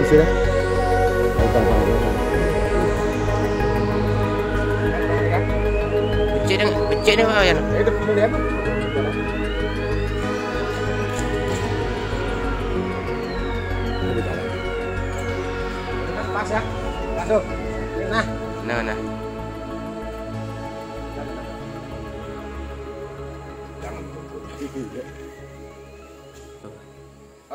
sudah. Becek nih Pak Wayan. Itu pilih dia apa? Pas ya, masuk. Nah, Nah.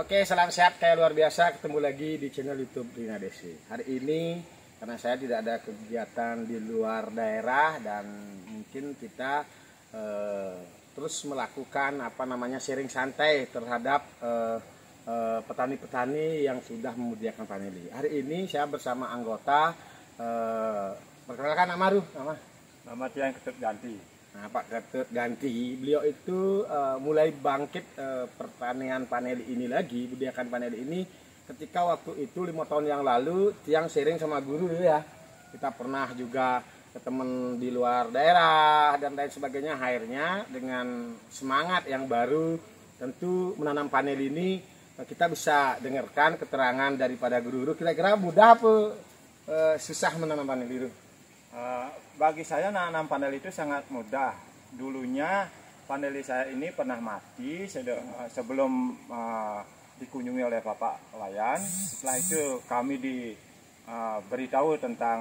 Oke, salam sehat kayak luar biasa. Ketemu lagi di channel YouTube Rina Desi. Hari ini karena saya tidak ada kegiatan di luar daerah dan mungkin kita terus melakukan sharing santai terhadap petani-petani yang sudah menyediakan paneli. Hari ini saya bersama anggota perkenalkan nama Tiang Ketut Ganti. Nah, Pak Ketut Ganti, beliau itu mulai bangkit pertanian paneli ini lagi, budidakan paneli ini ketika waktu itu 5 tahun yang lalu Tiang sharing sama guru ya. Kita pernah juga ke teman di luar daerah dan lain sebagainya. Akhirnya dengan semangat yang baru tentu menanam paneli ini kita bisa dengarkan keterangan daripada guru-guru. Kira-kira mudah apa susah menanam paneli itu? Bagi saya nanam paneli itu sangat mudah. Dulunya paneli saya ini pernah mati sebelum dikunjungi oleh Bapak Wayan. Setelah itu kami diberitahu tentang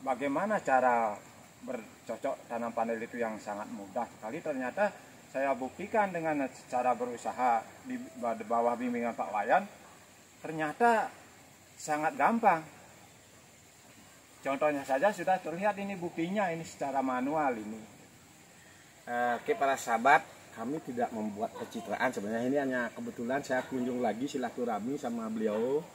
bagaimana cara bercocok tanam paneli itu yang sangat mudah sekali. Ternyata saya buktikan dengan cara berusaha di bawah bimbingan Pak Wayan, ternyata sangat gampang. Contohnya saja sudah terlihat ini buktinya ini secara manual ini. Oke para sahabat, kami tidak membuat pencitraan sebenarnya, ini hanya kebetulan saya kunjung lagi silaturahmi sama beliau.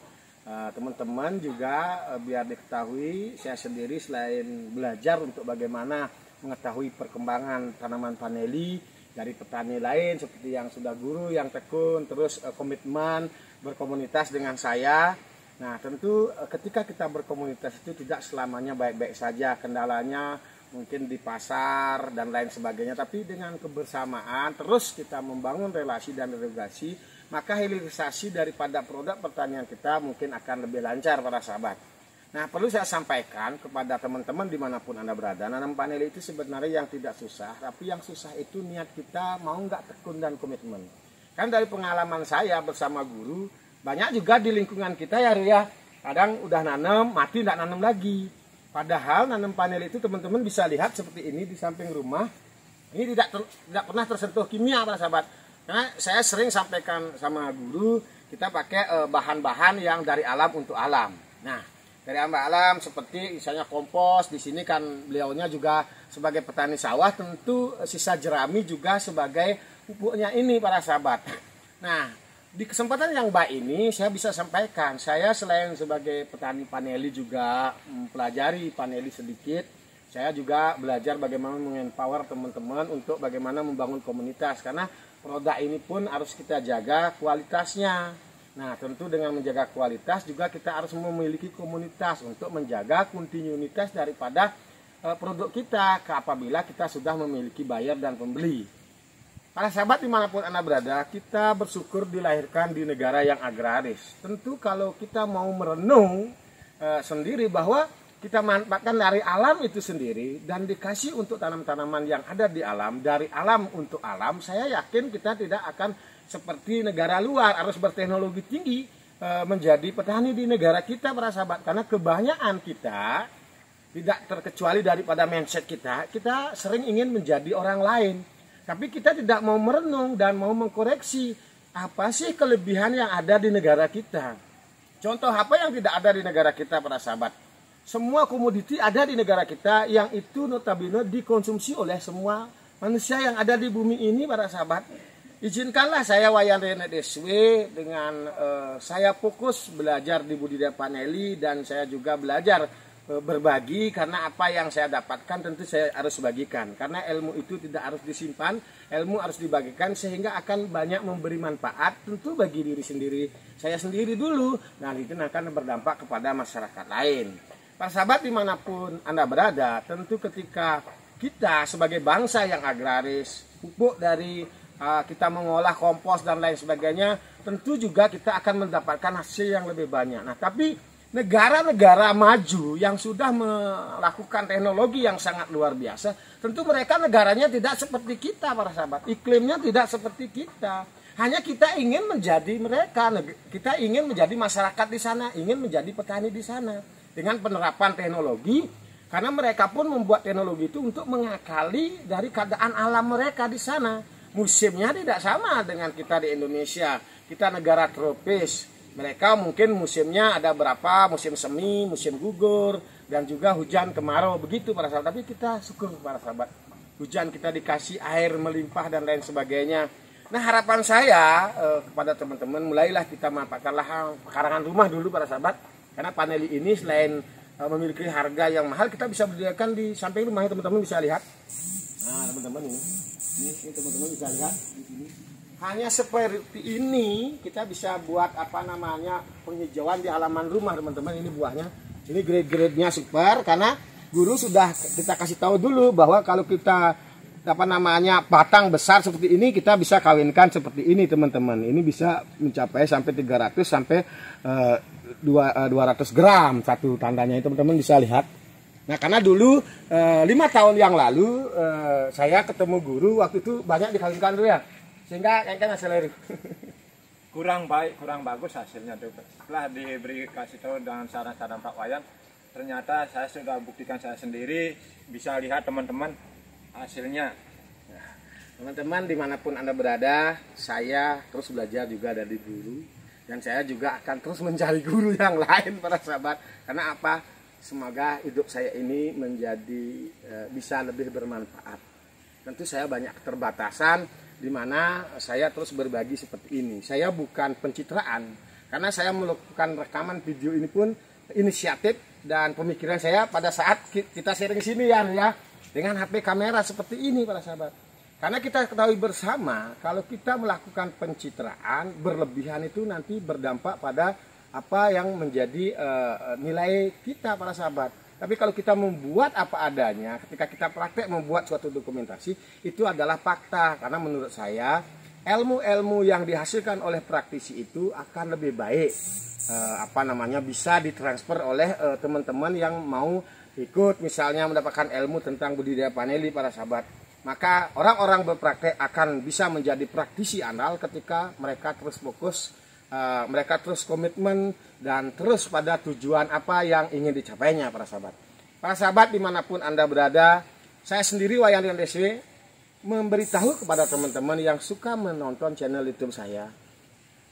Teman-teman juga biar diketahui saya sendiri selain belajar untuk bagaimana mengetahui perkembangan tanaman paneli dari petani lain seperti yang sudah guru, yang tekun, terus komitmen berkomunitas dengan saya. Nah tentu ketika kita berkomunitas itu tidak selamanya baik-baik saja, kendalanya mungkin di pasar dan lain sebagainya, tapi dengan kebersamaan terus kita membangun relasi dan relasi, maka hilirisasi daripada produk pertanian kita mungkin akan lebih lancar para sahabat. Nah perlu saya sampaikan kepada teman-teman dimanapun Anda berada, nanam paneli itu sebenarnya yang tidak susah, tapi yang susah itu niat kita mau nggak tekun dan komitmen. Kan dari pengalaman saya bersama guru, banyak juga di lingkungan kita ya, kadang udah nanam, mati nggak nanam lagi. Padahal nanam panel itu teman-teman bisa lihat seperti ini di samping rumah. Ini tidak pernah tersentuh kimia para sahabat. Karena saya sering sampaikan sama guru, kita pakai bahan-bahan yang dari alam untuk alam. Nah, dari alam seperti misalnya kompos, di sini kan beliaunya juga sebagai petani sawah, tentu sisa jerami juga sebagai pupuknya ini para sahabat. Nah, di kesempatan yang baik ini saya bisa sampaikan, saya selain sebagai petani paneli juga mempelajari paneli sedikit, saya juga belajar bagaimana mengempower teman-teman untuk bagaimana membangun komunitas, karena produk ini pun harus kita jaga kualitasnya. Nah tentu dengan menjaga kualitas juga kita harus memiliki komunitas untuk menjaga kontinuitas daripada produk kita apabila kita sudah memiliki buyer dan pembeli. Para sahabat dimanapun Anda berada, kita bersyukur dilahirkan di negara yang agraris. Tentu kalau kita mau merenung sendiri bahwa kita manfaatkan dari alam itu sendiri dan dikasih untuk tanam-tanaman yang ada di alam, dari alam untuk alam, saya yakin kita tidak akan seperti negara luar harus berteknologi tinggi menjadi petani di negara kita para sahabat. Karena kebanyakan kita tidak terkecuali daripada mindset kita sering ingin menjadi orang lain. Tapi kita tidak mau merenung dan mau mengkoreksi apa sih kelebihan yang ada di negara kita. Contoh apa yang tidak ada di negara kita para sahabat. Semua komoditi ada di negara kita yang itu notabene dikonsumsi oleh semua manusia yang ada di bumi ini para sahabat. Izinkanlah saya Wayan Rina Desi dengan saya fokus belajar di budidaya paneli dan saya juga belajar berbagi, karena apa yang saya dapatkan tentu saya harus bagikan, karena ilmu itu tidak harus disimpan, ilmu harus dibagikan sehingga akan banyak memberi manfaat tentu bagi diri sendiri, saya sendiri dulu, nah itu akan berdampak kepada masyarakat lain. Para sahabat dimanapun Anda berada, tentu ketika kita sebagai bangsa yang agraris, pupuk dari kita mengolah kompos dan lain sebagainya, tentu juga kita akan mendapatkan hasil yang lebih banyak. Nah, tapi negara-negara maju yang sudah melakukan teknologi yang sangat luar biasa, tentu mereka negaranya tidak seperti kita para sahabat. Iklimnya tidak seperti kita. Hanya kita ingin menjadi mereka, kita ingin menjadi masyarakat di sana, ingin menjadi petani di sana dengan penerapan teknologi, karena mereka pun membuat teknologi itu untuk mengakali dari keadaan alam mereka di sana. Musimnya tidak sama dengan kita di Indonesia. Kita negara tropis. Mereka mungkin musimnya ada berapa, musim semi, musim gugur, dan juga hujan kemarau, begitu para sahabat. Tapi kita syukur para sahabat, hujan kita dikasih air melimpah dan lain sebagainya. Nah, harapan saya kepada teman-teman, mulailah kita manfaatkan lahan pekarangan rumah dulu para sahabat. Karena paneli ini selain memiliki harga yang mahal, kita bisa berdirikan di samping rumah. Teman-teman bisa lihat. Nah, teman-teman ini teman-teman bisa lihat di sini. Hanya seperti ini kita bisa buat penghijauan di halaman rumah, teman-teman. Ini buahnya. Ini grade-grade-nya super, karena guru sudah kita kasih tahu dulu bahwa kalau kita batang besar seperti ini, kita bisa kawinkan seperti ini, teman-teman. Ini bisa mencapai sampai 300 sampai 200 gram satu tandanya, teman-teman bisa lihat. Nah, karena dulu 5 tahun yang lalu saya ketemu guru, waktu itu banyak dikawinkan dulu ya, sehingga kan hasilnya kurang baik, kurang bagus hasilnya tuh. Setelah diberi kasih tahu dengan saran-saran Pak Wayan, ternyata saya sudah buktikan saya sendiri, bisa lihat teman-teman hasilnya. Teman-teman dimanapun Anda berada, saya terus belajar juga dari guru, dan saya juga akan terus mencari guru yang lain para sahabat. Karena apa? Semoga hidup saya ini menjadi bisa lebih bermanfaat. Tentu saya banyak keterbatasan, di mana saya terus berbagi seperti ini. Saya bukan pencitraan, karena saya melakukan rekaman video ini pun inisiatif dan pemikiran saya pada saat kita sharing sini ya, dengan HP kamera seperti ini para sahabat. Karena kita ketahui bersama, kalau kita melakukan pencitraan berlebihan itu nanti berdampak pada apa yang menjadi nilai kita para sahabat. Tapi kalau kita membuat apa adanya, ketika kita praktek membuat suatu dokumentasi, itu adalah fakta. Karena menurut saya, ilmu-ilmu yang dihasilkan oleh praktisi itu akan lebih baik bisa ditransfer oleh teman-teman yang mau ikut, misalnya mendapatkan ilmu tentang budidaya paneli para sahabat. Maka orang-orang berpraktek akan bisa menjadi praktisi andal ketika mereka terus fokus, mereka terus komitmen, dan terus pada tujuan apa yang ingin dicapainya para sahabat. Para sahabat dimanapun Anda berada, saya sendiri Wayan DSW memberitahu kepada teman-teman yang suka menonton channel YouTube saya,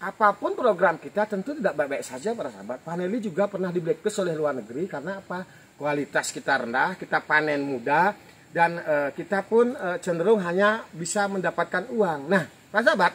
apapun program kita tentu tidak baik-baik saja para sahabat. Paneli juga pernah di blacklist oleh luar negeri karena apa? Kualitas kita rendah, kita panen mudah, dan kita pun cenderung hanya bisa mendapatkan uang. Nah, para sahabat,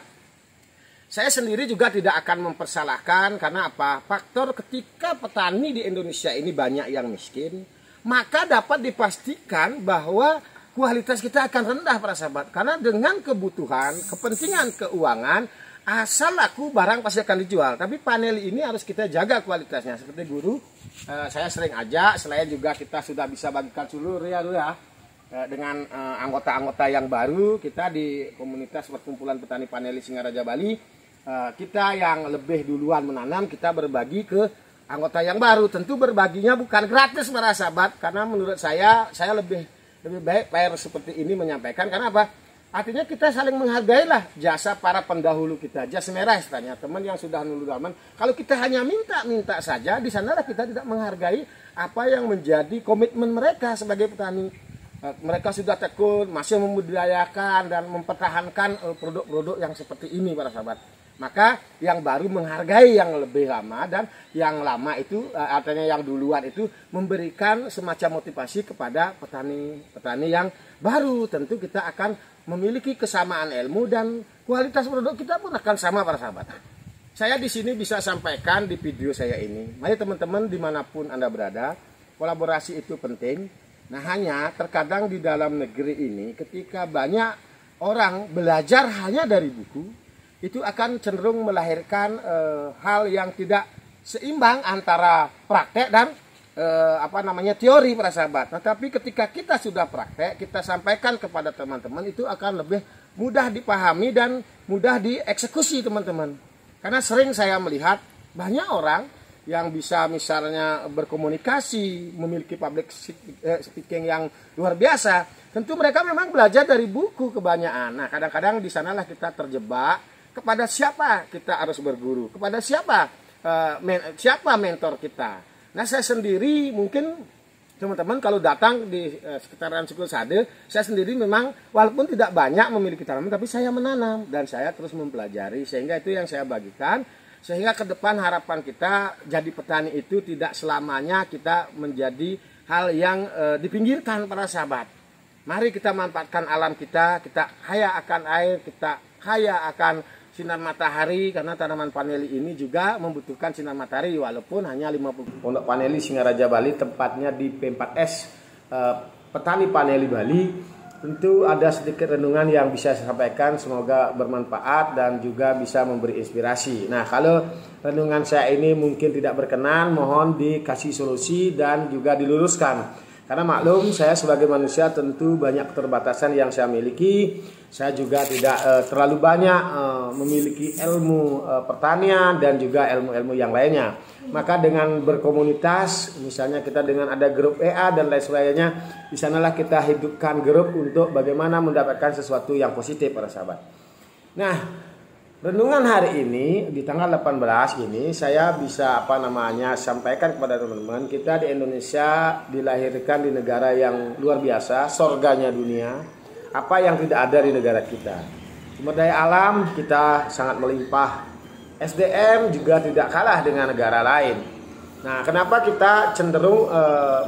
saya sendiri juga tidak akan mempersalahkan karena apa? Faktor ketika petani di Indonesia ini banyak yang miskin, maka dapat dipastikan bahwa kualitas kita akan rendah para sahabat. Karena dengan kebutuhan, kepentingan keuangan, asal laku barang pasti akan dijual. Tapi paneli ini harus kita jaga kualitasnya. Seperti guru, saya sering ajak, selain juga kita sudah bisa bagikan seluruh ya dengan anggota-anggota yang baru kita di komunitas perkumpulan petani paneli Singaraja Bali, kita yang lebih duluan menanam, kita berbagi ke anggota yang baru. Tentu berbaginya bukan gratis para sahabat, karena menurut saya lebih baik seperti ini menyampaikan. Karena apa? Artinya kita saling menghargailah jasa para pendahulu kita, jas merah istilahnya, teman yang sudah nululaman. Kalau kita hanya minta saja, di sanalah kita tidak menghargai apa yang menjadi komitmen mereka sebagai petani. Mereka sudah tekun, masih membudidayakan dan mempertahankan produk-produk yang seperti ini para sahabat. Maka yang baru menghargai yang lebih lama, dan yang lama itu artinya yang duluan itu memberikan semacam motivasi kepada petani-petani yang baru. Tentu kita akan memiliki kesamaan ilmu dan kualitas produk kita pun akan sama para sahabat. Saya di sini bisa sampaikan di video saya ini. Mari teman-teman dimanapun Anda berada, kolaborasi itu penting. Nah, hanya terkadang di dalam negeri ini ketika banyak orang belajar hanya dari buku, itu akan cenderung melahirkan hal yang tidak seimbang antara praktek dan teori para sahabat. Nah, tapi ketika kita sudah praktek, kita sampaikan kepada teman-teman, itu akan lebih mudah dipahami dan mudah dieksekusi teman-teman. Karena sering saya melihat banyak orang yang bisa misalnya berkomunikasi, memiliki public speaking yang luar biasa. Tentu mereka memang belajar dari buku kebanyakan. Nah, kadang-kadang di sanalah kita terjebak kepada siapa kita harus berguru, kepada siapa siapa mentor kita. Nah, saya sendiri mungkin teman-teman kalau datang di sekitaran Sukul Sade, saya sendiri memang walaupun tidak banyak memiliki tanaman, tapi saya menanam dan saya terus mempelajari, sehingga itu yang saya bagikan. Sehingga ke depan harapan kita jadi petani itu tidak selamanya kita menjadi hal yang dipinggirkan para sahabat. Mari kita manfaatkan alam kita kaya akan air, kita kaya akan sinar matahari, karena tanaman paneli ini juga membutuhkan sinar matahari walaupun hanya 50. Pondok Paneli Singaraja Bali, tempatnya di P4S Petani Paneli Bali. Tentu ada sedikit renungan yang bisa saya sampaikan, semoga bermanfaat dan juga bisa memberi inspirasi. Nah, kalau renungan saya ini mungkin tidak berkenan, mohon dikasih solusi dan juga diluruskan. Karena maklum, saya sebagai manusia tentu banyak keterbatasan yang saya miliki. Saya juga tidak terlalu banyak memiliki ilmu pertanian dan juga ilmu-ilmu yang lainnya. Maka dengan berkomunitas, misalnya kita dengan ada grup EA dan lain sebagainya, di sanalah kita hidupkan grup untuk bagaimana mendapatkan sesuatu yang positif para sahabat. Nah, renungan hari ini di tanggal 18 ini saya bisa sampaikan kepada teman-teman, kita di Indonesia dilahirkan di negara yang luar biasa, surganya dunia. Apa yang tidak ada di negara kita? Sumber daya alam kita sangat melimpah. SDM juga tidak kalah dengan negara lain. Nah, kenapa kita cenderung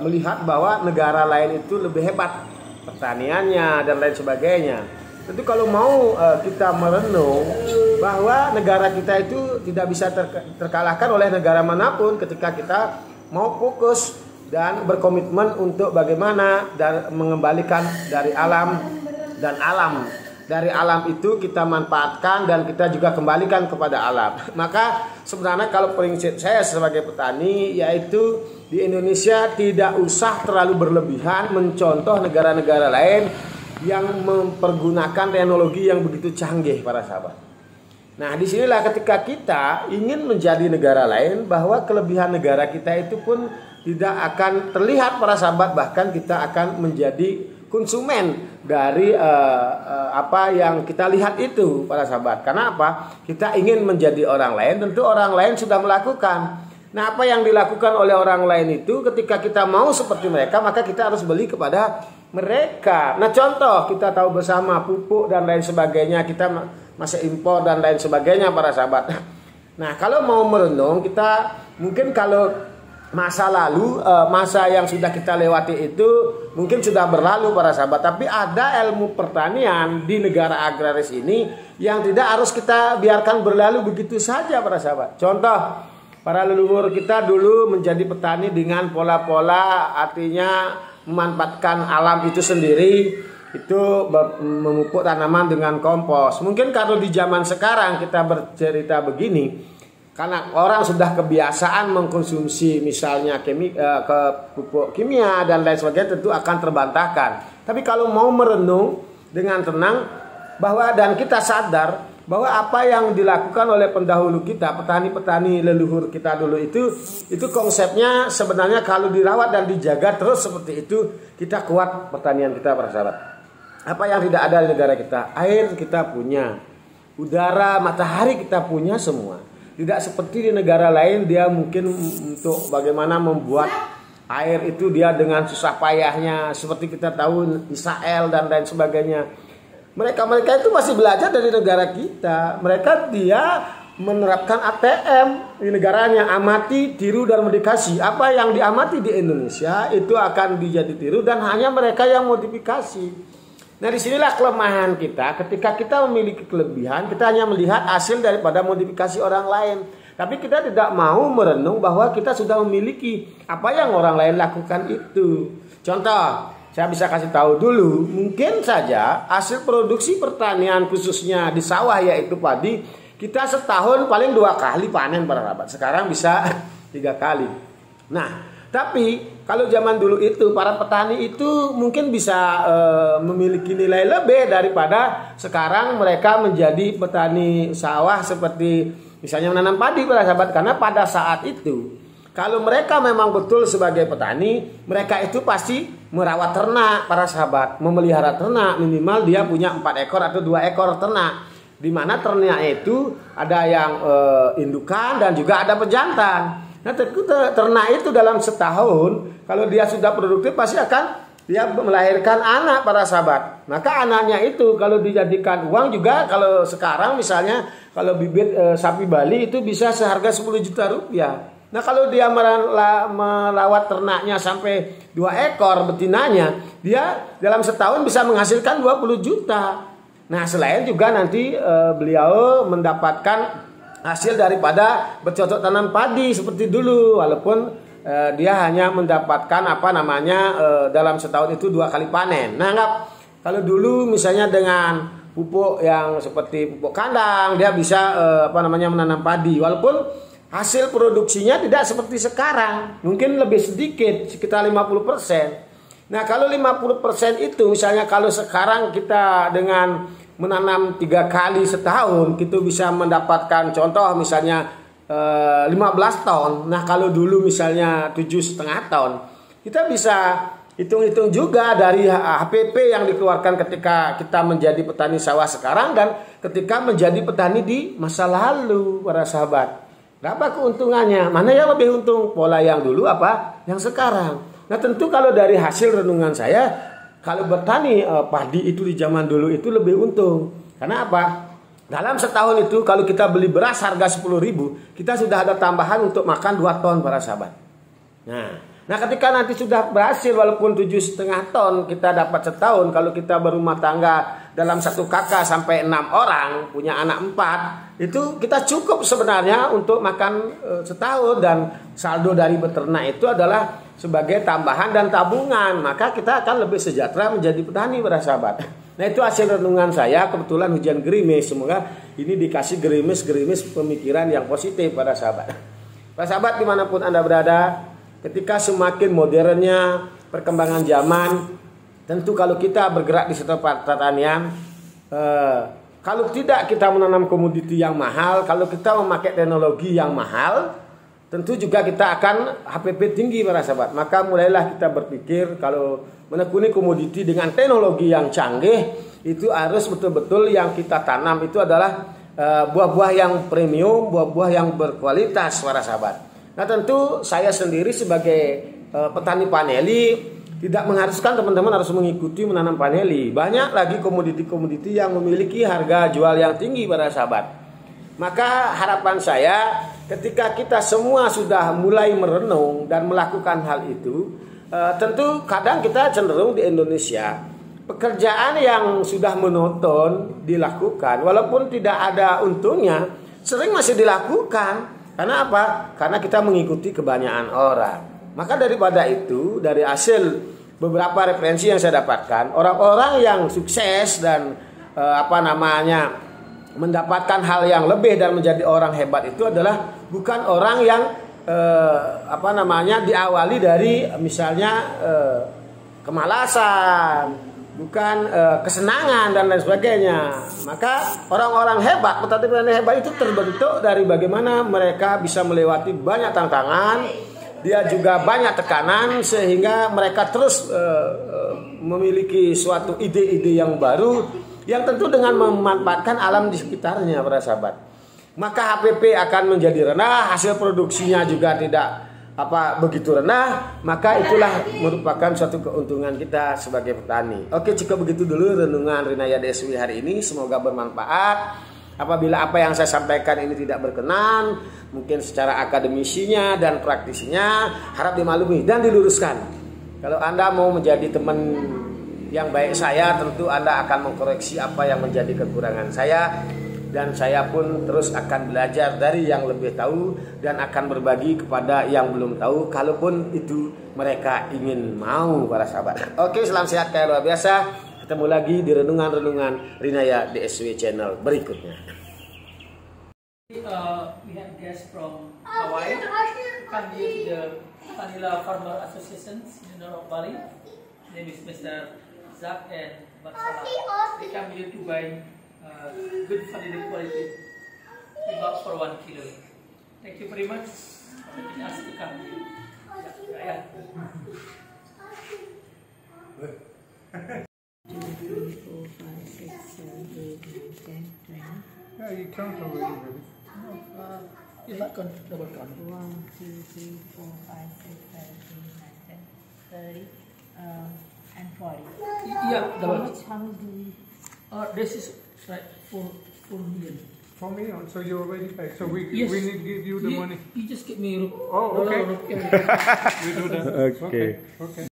melihat bahwa negara lain itu lebih hebat pertaniannya dan lain sebagainya? Tentu kalau mau kita merenung bahwa negara kita itu tidak bisa terkalahkan oleh negara manapun ketika kita mau fokus dan berkomitmen untuk bagaimana mengembalikan dari alam dan alam. Dari alam itu kita manfaatkan dan kita juga kembalikan kepada alam. Maka sebenarnya kalau prinsip saya sebagai petani yaitu di Indonesia tidak usah terlalu berlebihan mencontoh negara-negara lain yang mempergunakan teknologi yang begitu canggih para sahabat. Nah, disinilah ketika kita ingin menjadi negara lain, bahwa kelebihan negara kita itu pun tidak akan terlihat para sahabat, bahkan kita akan menjadi konsumen dari apa yang kita lihat itu para sahabat. Karena apa? Kita ingin menjadi orang lain, tentu orang lain sudah melakukan. Nah, apa yang dilakukan oleh orang lain itu ketika kita mau seperti mereka, maka kita harus beli kepada mereka. Nah, contoh kita tahu bersama pupuk dan lain sebagainya, kita masih impor dan lain sebagainya para sahabat. Nah, kalau mau merenung, kita mungkin kalau masa lalu, masa yang sudah kita lewati itu mungkin sudah berlalu para sahabat. Tapi ada ilmu pertanian di negara agraris ini yang tidak harus kita biarkan berlalu begitu saja para sahabat. Contoh, para leluhur kita dulu menjadi petani dengan pola-pola, artinya memanfaatkan alam itu sendiri, itu memupuk tanaman dengan kompos. Mungkin kalau di zaman sekarang kita bercerita begini, karena orang sudah kebiasaan mengkonsumsi misalnya pupuk kimia dan lain sebagainya, tentu akan terbantahkan. Tapi kalau mau merenung dengan tenang bahwa dan kita sadar bahwa apa yang dilakukan oleh pendahulu kita, petani-petani leluhur kita dulu itu konsepnya sebenarnya kalau dirawat dan dijaga terus seperti itu, kita kuat pertanian kita para sahabat. Apa yang tidak ada di negara kita? Air kita punya, udara, matahari kita punya semua. Tidak seperti di negara lain, dia mungkin untuk bagaimana membuat air itu dia dengan susah payahnya, seperti kita tahu Israel dan lain sebagainya. Mereka itu masih belajar dari negara kita. Mereka dia menerapkan ATM di negaranya, amati, tiru dan modifikasi. Apa yang diamati di Indonesia itu akan dijadi tiru dan hanya mereka yang modifikasi. Nah, disinilah kelemahan kita. Ketika kita memiliki kelebihan, kita hanya melihat hasil daripada modifikasi orang lain. Tapi kita tidak mau merenung bahwa kita sudah memiliki apa yang orang lain lakukan itu. Contoh, saya bisa kasih tahu dulu, mungkin saja hasil produksi pertanian khususnya di sawah yaitu padi, kita setahun paling 2 kali panen para sahabat. Sekarang bisa 3 kali. Nah, tapi kalau zaman dulu itu para petani itu mungkin bisa memiliki nilai lebih daripada sekarang mereka menjadi petani sawah seperti misalnya menanam padi para sahabat, karena pada saat itu kalau mereka memang betul sebagai petani, mereka itu pasti merawat ternak para sahabat, memelihara ternak, minimal dia punya 4 ekor atau 2 ekor ternak, di mana ternak itu ada yang indukan dan juga ada pejantan. Nah, ternak itu dalam setahun kalau dia sudah produktif pasti akan dia melahirkan anak para sahabat. Maka anaknya itu kalau dijadikan uang juga, kalau sekarang misalnya kalau bibit sapi Bali itu bisa seharga 10 juta rupiah. Nah, kalau dia merawat ternaknya sampai 2 ekor betinanya, dia dalam setahun bisa menghasilkan 20 juta. Nah, selain juga nanti beliau mendapatkan hasil daripada bercocok tanam padi seperti dulu, walaupun dia hanya mendapatkan dalam setahun itu 2 kali panen. Nah, kalau dulu misalnya dengan pupuk yang seperti pupuk kandang, dia bisa menanam padi, walaupun hasil produksinya tidak seperti sekarang, mungkin lebih sedikit, sekitar 50%. Nah, kalau 50% itu misalnya kalau sekarang kita dengan menanam 3 kali setahun, kita bisa mendapatkan contoh misalnya 15 ton. Nah, kalau dulu misalnya 7,5 ton, kita bisa hitung-hitung juga dari HPP yang dikeluarkan ketika kita menjadi petani sawah sekarang dan ketika menjadi petani di masa lalu para sahabat. Berapa keuntungannya? Mana yang lebih untung? Pola yang dulu apa yang sekarang? Nah, tentu kalau dari hasil renungan saya, kalau bertani padi itu di zaman dulu itu lebih untung. Karena apa? Dalam setahun itu kalau kita beli beras harga 10.000, kita sudah ada tambahan untuk makan 2 ton para sahabat. Nah, ketika nanti sudah berhasil walaupun 7,5 ton kita dapat setahun, kalau kita berumah tangga dalam 1 kakak sampai 6 orang, punya anak 4, itu kita cukup sebenarnya untuk makan setahun, dan saldo dari beternak itu adalah sebagai tambahan dan tabungan. Maka kita akan lebih sejahtera menjadi petani para sahabat. Nah, itu hasil renungan saya, kebetulan hujan gerimis. Semoga ini dikasih gerimis pemikiran yang positif pada sahabat. Para sahabat dimanapun Anda berada, ketika semakin modernnya perkembangan zaman, tentu kalau kita bergerak di sektor pertanian, kalau tidak kita menanam komoditi yang mahal, kalau kita memakai teknologi yang mahal, tentu juga kita akan HPP tinggi para sahabat. Maka mulailah kita berpikir kalau menekuni komoditi dengan teknologi yang canggih, itu harus betul-betul yang kita tanam itu adalah buah-buah yang premium, buah-buah yang berkualitas para sahabat. Nah, tentu saya sendiri sebagai petani paneli tidak mengharuskan teman-teman harus mengikuti menanam paneli. Banyak lagi komoditi-komoditi yang memiliki harga jual yang tinggi para sahabat. Maka harapan saya ketika kita semua sudah mulai merenung dan melakukan hal itu, tentu kadang kita cenderung di Indonesia pekerjaan yang sudah monoton dilakukan, walaupun tidak ada untungnya, sering masih dilakukan. Karena apa? Karena kita mengikuti kebanyakan orang. Maka daripada itu, dari hasil beberapa referensi yang saya dapatkan, orang-orang yang sukses dan mendapatkan hal yang lebih dan menjadi orang hebat itu adalah bukan orang yang diawali dari misalnya kemalasan, bukan kesenangan dan lain sebagainya. Maka orang-orang hebat, petani hebat itu terbentuk dari bagaimana mereka bisa melewati banyak tantangan, dia juga banyak tekanan, sehingga mereka terus memiliki suatu ide-ide yang baru yang tentu dengan memanfaatkan alam di sekitarnya para sahabat. Maka HPP akan menjadi rendah, hasil produksinya juga tidak begitu rendah, maka itulah merupakan suatu keuntungan kita sebagai petani. Oke, cukup begitu dulu renungan Rinaya DSW hari ini, semoga bermanfaat. Apabila apa yang saya sampaikan ini tidak berkenan, mungkin secara akademisinya dan praktisinya, harap dimaklumi dan diluruskan. Kalau Anda mau menjadi teman yang baik saya, tentu Anda akan mengkoreksi apa yang menjadi kekurangan saya, dan saya pun terus akan belajar dari yang lebih tahu dan akan berbagi kepada yang belum tahu, kalaupun itu mereka ingin mau para sahabat. Oke, salam sehat kayak luar biasa. Ketemu lagi di renungan-renungan Rinaya DSW channel berikutnya. We have guests from Hawaii, come here to the Vanilla Farmer Association in the North Bali. Name is Mr. Zak and Mbak Salah. They come here to buy good vanilla quality about for 1 kilo. Thank you very much. Let us to come. Yeah. 2, 3, 4, 5, 6, 7, 8, 9, 10, 20. Yeah, you count already, really. You're not going to double count. 1, 2, 3, 4, 5, 6, 7, 8, 9, 10, 30, and 40. Yeah, double. How much do we? This is right 4 million. 4 million, so you already paid. So we Yes. we need to give you the money. You just give me. Oh, okay. Okay. We do that. Okay. Okay.